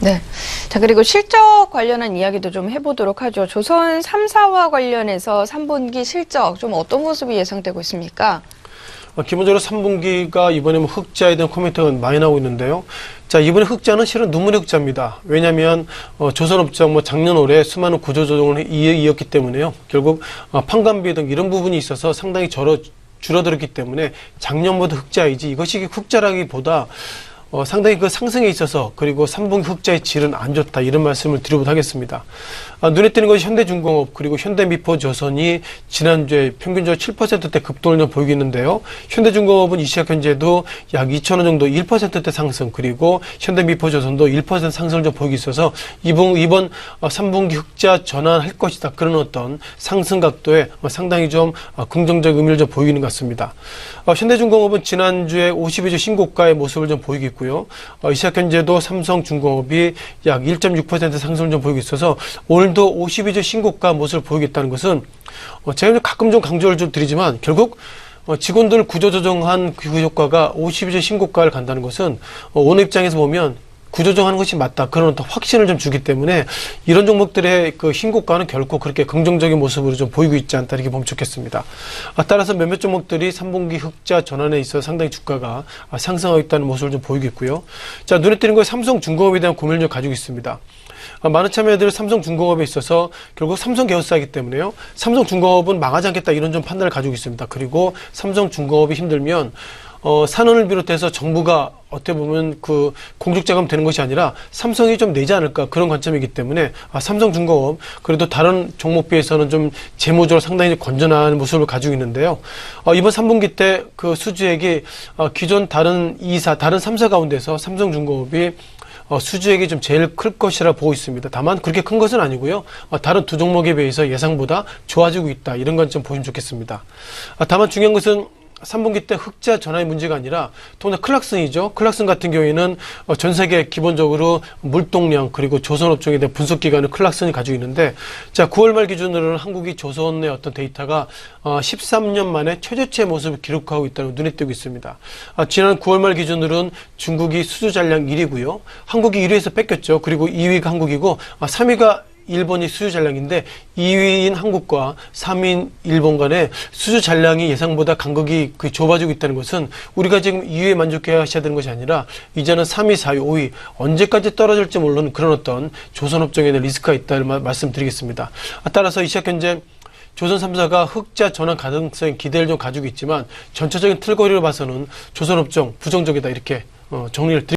네. 자, 그리고 실적 관련한 이야기도 좀 해보도록 하죠. 조선 3사와 관련해서 3분기 실적 좀 어떤 모습이 예상되고 있습니까? 기본적으로 3분기가 이번에 흑자에 대한 코멘트가 많이 나오고 있는데요. 자, 이번에 흑자는 실은 눈물의 흑자입니다. 왜냐하면 조선업종 작년 올해 수많은 구조조정을 이었기 때문에요. 결국 판관비 등 이런 부분이 있어서 상당히 줄어들었기 때문에 작년보다 흑자이지, 이것이 흑자라기보다 상당히 그 상승에 있어서, 그리고 3분기 흑자의 질은 안 좋다, 이런 말씀을 드리도록 하겠습니다. 눈에 띄는 것이 현대중공업 그리고 현대미포조선이 지난주에 평균적으로 7%대 급등을 좀 보이고 있는데요. 현대중공업은 이 시각 현재도 약 2,000원 정도 1%대 상승, 그리고 현대미포조선도 1% 상승을 좀 보이고 있어서 이번 3분기 흑자 전환할 것이다, 그런 어떤 상승 각도에 상당히 좀 긍정적 의미를 좀 보이는 것 같습니다. 현대중공업은 지난주에 52주 신고가의 모습을 좀 보이고 있고요. 이 시각 현재도 삼성중공업이 약 1.6% 상승을 좀 보이고 있어서 오늘도 52주 신고가 모습을 보이겠다는 것은 제가 가끔 좀 강조를 좀 드리지만, 결국 직원들 구조조정한 그 효과가 52주 신고가를 간다는 것은 오늘 입장에서 보면 구조조정하는 것이 맞다, 그런 어떤 확신을 좀 주기 때문에 이런 종목들의 그 신고가는 결코 그렇게 긍정적인 모습으로 좀 보이고 있지 않다, 이렇게 보면 좋겠습니다. 따라서 몇몇 종목들이 3분기 흑자 전환에 있어 상당히 주가가 상승하고 있다는 모습을 좀 보이고 있고요. 자, 눈에 띄는 것이 삼성중공업에 대한 고민을 좀 가지고 있습니다. 많은 참여자들이 삼성중공업에 있어서 결국 삼성 계열사이기 때문에요. 삼성중공업은 망하지 않겠다, 이런 좀 판단을 가지고 있습니다. 그리고 삼성중공업이 힘들면 산원을 비롯해서 정부가 어떻게 보면 그 공적자금 되는 것이 아니라 삼성이 좀 내지 않을까, 그런 관점이기 때문에 삼성중공업 그래도 다른 종목 비해서는 좀 재무적으로 상당히 건전한 모습을 가지고 있는데요. 이번 3분기 때 그 수주액이 기존 다른 3사 가운데서 삼성중공업이 수주액이 좀 제일 클 것이라 보고 있습니다. 다만 그렇게 큰 것은 아니고요. 다른 두 종목에 비해서 예상보다 좋아지고 있다, 이런 건 좀 보시면 좋겠습니다. 다만 중요한 것은 3분기 때 흑자 전환의 문제가 아니라 통상 클락슨이죠. 클락슨 같은 경우에는 전 세계 기본적으로 물동량 그리고 조선업종에 대한 분석기관을 클락슨이 가지고 있는데, 자, 9월 말 기준으로는 한국이 조선의 어떤 데이터가 13년 만에 최저치의 모습을 기록하고 있다는 눈에 띄고 있습니다. 지난 9월 말 기준으로는 중국이 수주 잔량 1위고요. 한국이 1위에서 뺏겼죠. 그리고 2위가 한국이고 3위가 일본이 수주 잔량인데, 2위인 한국과 3위인 일본 간의 수주 잔량이 예상보다 간극이 좁아지고 있다는 것은 우리가 지금 2위에 만족해야 하셔야 되는 것이 아니라 이제는 3위, 4위, 5위 언제까지 떨어질지 모르는 그런 어떤 조선업종에 대한 리스크가 있다는 말씀드리겠습니다. 따라서 이 시각 현재 조선 3사가 흑자 전환 가능성에 기대를 좀 가지고 있지만 전체적인 틀거리로 봐서는 조선업종 부정적이다, 이렇게 정리를 드립니다.